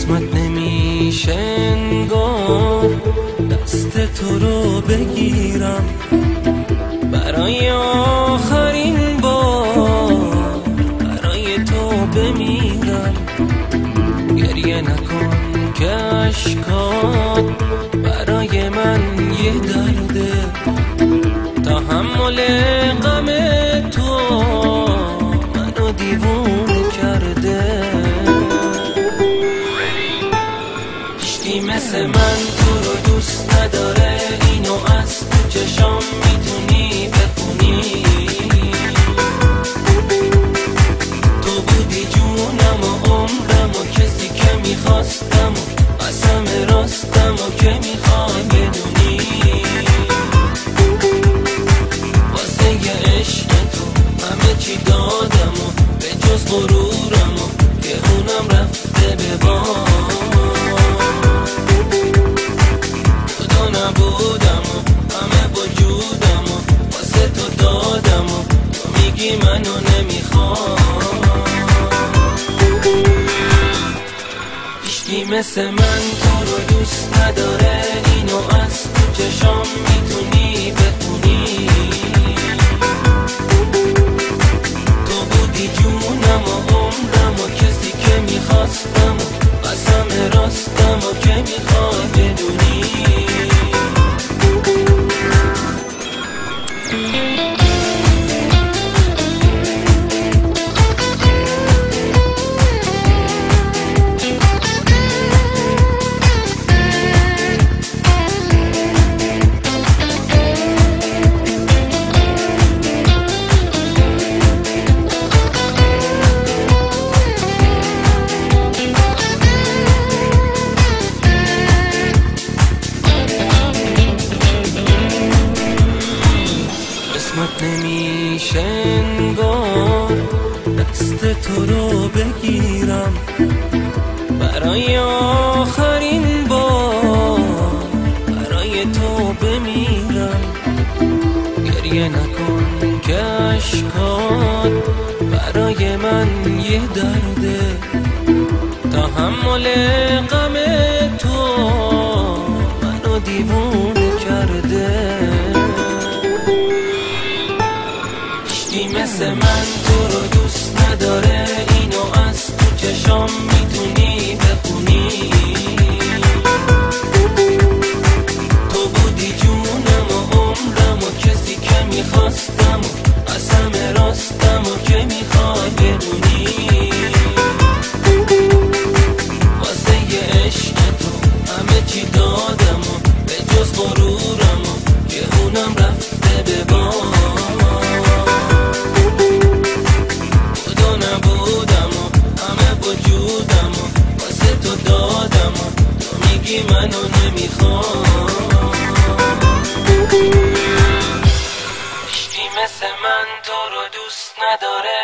قسمت نمیشه انگار دست تو رو بگیرم، برای آخرین بار برای تو بمیرم. گریه نکن که اشکات برای من یه درده، تحمل غم تو منو دیوونه کرده. هیچکی مثل من تو رو دوست نداره، اینو از تو چشام میتونی بخونی. تو بودی جونم و عمرم و کسی که میخواستم و قسم راستم و که میخوای بدونی. واسه یه عشق تو همه چی دادم و به جز غرورم و که اونم رفته به باد. نبودم و همه وجودم و واسه تو دادم و تو میگی منو نمیخوام. هیچکی مثل من تو رو دوست نداره، اینو از تو چشام میتونی بخونی. تو بودی جونم و عمرم و کسی که میخواستم و قسم راستم و که میخوای بدونی. قسمت نمیشه انگار دست تو رو بگیرم، برای آخرین بار برای تو بمیرم. گریه نکن که اشکات برای من یه درده، تحمل غم تو منو دیوونه کرده. هیچکی مثل من تو رو دوست نداره، اینو از تو چشام میتونی بخونی. تو بودی جونم و عمرم و کسی که میخواستم و قسم راستم و که میخوای بدونی. واسه یه عشق تو همه چی دادم و به جز غرورم و که اونم رفته به باد. منو نمیخوام. هیچکی مثل من تو رو دوست نداره.